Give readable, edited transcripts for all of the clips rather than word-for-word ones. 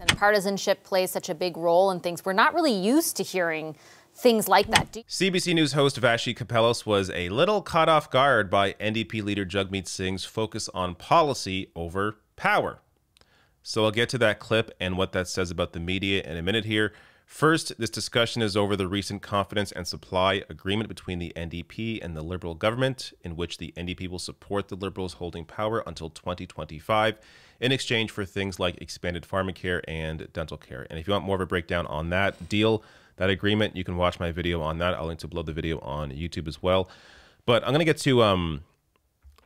And partisanship plays such a big role in things. We're not really used to hearing things like that. CBC News host Vassy Kapelos was a little caught off guard by NDP leader Jagmeet Singh's focus on policy over power. So I'll get to that clip and what that says about the media in a minute here. First, this discussion is over the recent confidence and supply agreement between the NDP and the Liberal government, in which the NDP will support the Liberals holding power until 2025 in exchange for things like expanded pharmacare and dental care. And if you want more of a breakdown on that deal, that agreement, you can watch my video on that. I'll link to below the video on YouTube as well. But I'm going to get to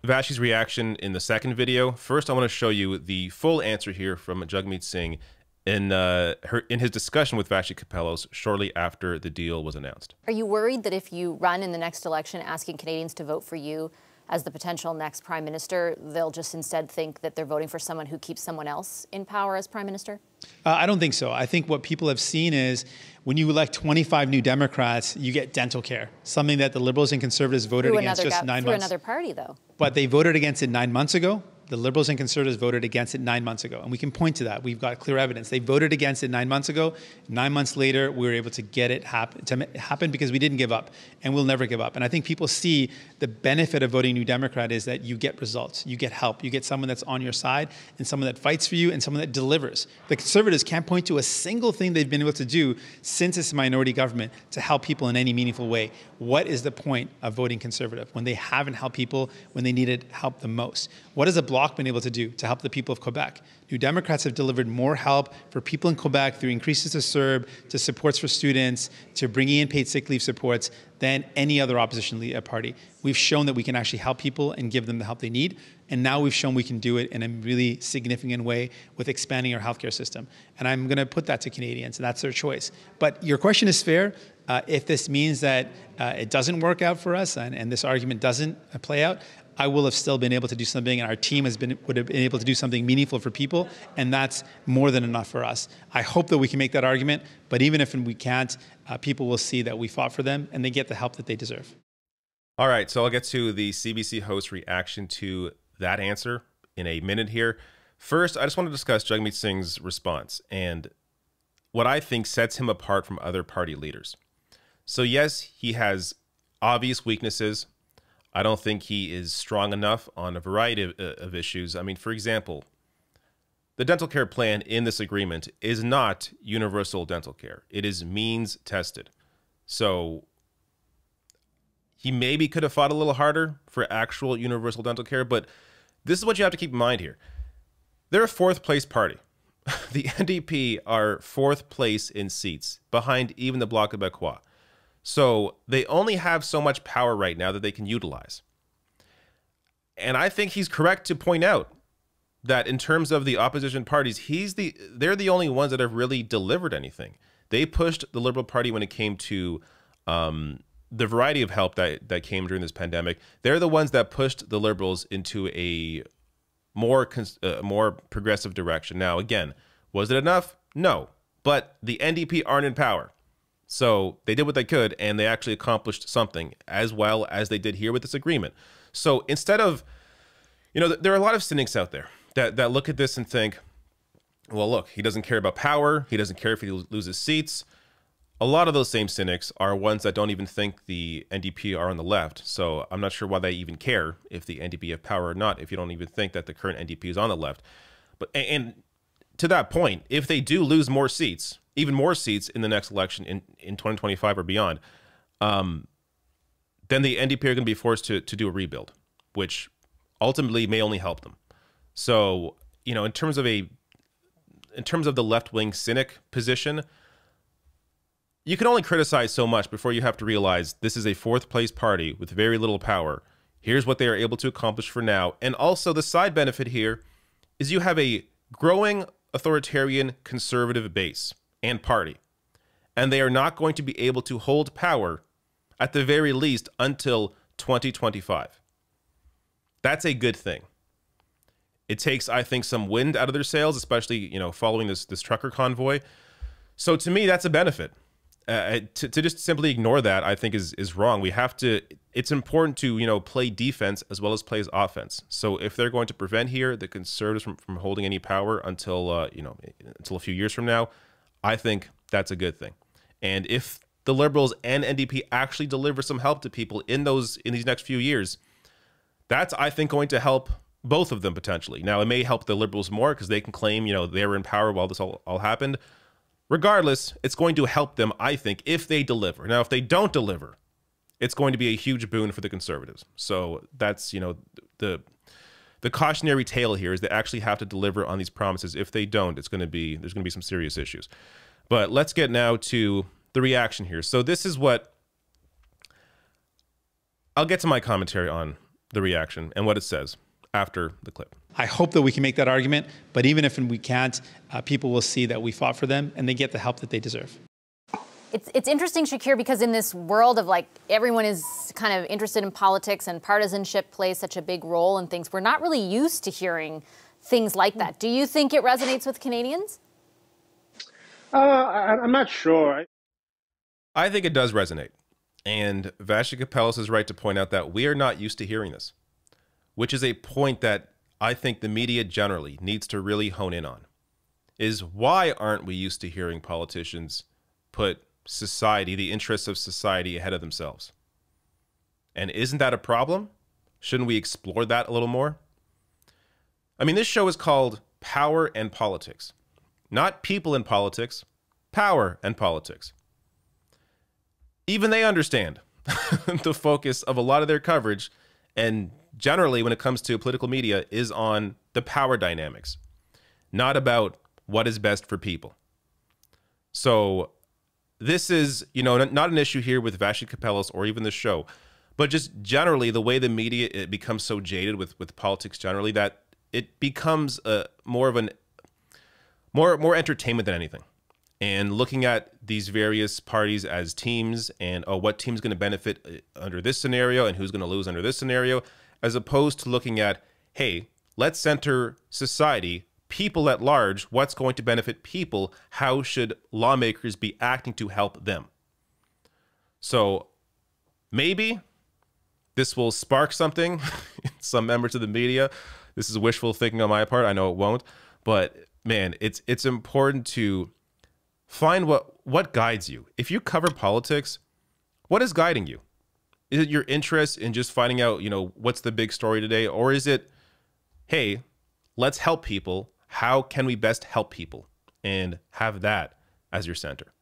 Vassy's reaction in the second video. First, I want to show you the full answer here from Jagmeet Singh in his discussion with Vassy Kapelos shortly after the deal was announced. Are you worried that if you run in the next election asking Canadians to vote for you as the potential next prime minister, they'll just instead think that they're voting for someone who keeps someone else in power as prime minister? I don't think so. I think what people have seen is when you elect 25 new Democrats, you get dental care, something that the Liberals and Conservatives voted against just 9 months. Through another party, though. But they voted against it 9 months ago. The Liberals and Conservatives voted against it 9 months ago. And we can point to that. We've got clear evidence. They voted against it 9 months ago. 9 months later, we were able to get it happen because we didn't give up. And we'll never give up. And I think people see the benefit of voting New Democrat is that you get results. You get help. You get someone that's on your side and someone that fights for you and someone that delivers. The Conservatives can't point to a single thing they've been able to do since it's a minority government to help people in any meaningful way. What is the point of voting Conservative when they haven't helped people when they needed help the most? What has a Bloc been able to do to help the people of Quebec? New Democrats have delivered more help for people in Quebec through increases to CERB, to supports for students, to bringing in paid sick leave supports than any other opposition party. We've shown that we can actually help people and give them the help they need. And now we've shown we can do it in a really significant way with expanding our healthcare system. And I'm going to put that to Canadians. That's their choice. But your question is fair. If this means that it doesn't work out for us and this argument doesn't play out, I will have still been able to do something, and our team would have been able to do something meaningful for people, and that's more than enough for us. I hope that we can make that argument, but even if we can't, people will see that we fought for them, and they get the help that they deserve. All right, so I'll get to the CBC host reaction to that answer in a minute here. First, I just want to discuss Jagmeet Singh's response and what I think sets him apart from other party leaders. So yes, he has obvious weaknesses. I don't think he is strong enough on a variety of issues. I mean, for example, the dental care plan in this agreement is not universal dental care. It is means tested. So he maybe could have fought a little harder for actual universal dental care, but this is what you have to keep in mind here. They're a fourth place party. The NDP are fourth place in seats, behind even the Bloc Québécois. So they only have so much power right now that they can utilize. And I think he's correct to point out that in terms of the opposition parties, they're the only ones that have really delivered anything. They pushed the Liberal Party when it came to the variety of help that came during this pandemic. They're the ones that pushed the Liberals into a more progressive direction. Now, again, was it enough? No. But the NDP aren't in power. So they did what they could, and they actually accomplished something as well as they did here with this agreement. So instead of, there are a lot of cynics out there that look at this and think, well, look, he doesn't care about power. He doesn't care if he loses seats. A lot of those same cynics are ones that don't even think the NDP are on the left. So I'm not sure why they even care if the NDP have power or not, if you don't even think that the current NDP is on the left. But and to that point, if they do lose more seats, even more seats in the next election in 2025 or beyond, then the NDP are going to be forced to do a rebuild, which ultimately may only help them. So, in terms of the left-wing cynic position, you can only criticize so much before you have to realize this is a fourth place party with very little power. Here's what they are able to accomplish for now. And also the side benefit here is you have a growing authoritarian conservative base and party, and they are not going to be able to hold power at the very least until 2025. That's a good thing. It takes, I think, some wind out of their sails, especially, following this trucker convoy. So to me, that's a benefit. To just simply ignore that, I think is wrong. We have to. It's important to, you know, play defense as well as play offense. So if they're going to prevent here the Conservatives from holding any power until you know, until a few years from now, I think that's a good thing. And if the Liberals and NDP actually deliver some help to people in these next few years, that's, I think, going to help both of them potentially. Now, it may help the Liberals more because they can claim, you know, they were in power while this all happened. Regardless, it's going to help them, I think, if they deliver. Now, if they don't deliver, it's going to be a huge boon for the Conservatives. So that's, you know, the cautionary tale here is they actually have to deliver on these promises. If they don't, there's going to be some serious issues. But let's get now to the reaction here. So this is what I'll get to my commentary on the reaction and what it says after the clip. I hope that we can make that argument, but even if we can't, people will see that we fought for them and they get the help that they deserve. It's interesting, Shakir, because in this world of like everyone is kind of interested in politics and partisanship plays such a big role in things, we're not really used to hearing things like that. Do you think it resonates with Canadians? I'm not sure. I think it does resonate. And Vassy Kapelos is right to point out that we are not used to hearing this, which is a point that I think the media generally needs to really hone in on, is why aren't we used to hearing politicians put society, the interests of society, ahead of themselves? And isn't that a problem? Shouldn't we explore that a little more? I mean, this show is called Power and Politics. Not people in politics, power and politics. Even they understand the focus of a lot of their coverage, and generally when it comes to political media, is on the power dynamics, not about what is best for people. So this is, you know, not an issue here with Vassy Kapelos or even the show, but just generally the way the media, it becomes so jaded with politics generally that it becomes more entertainment than anything. And looking at these various parties as teams and what team's going to benefit under this scenario and who's going to lose under this scenario, as opposed to looking at, hey, let's center society, people at large, what's going to benefit people, how should lawmakers be acting to help them? So maybe this will spark something in some members of the media. This is wishful thinking on my part. I know it won't, but man, it's important to find what guides you. If you cover politics, what is guiding you? Is it your interest in just finding out, you know, what's the big story today? Or is it, hey, let's help people. How can we best help people? And have that as your center.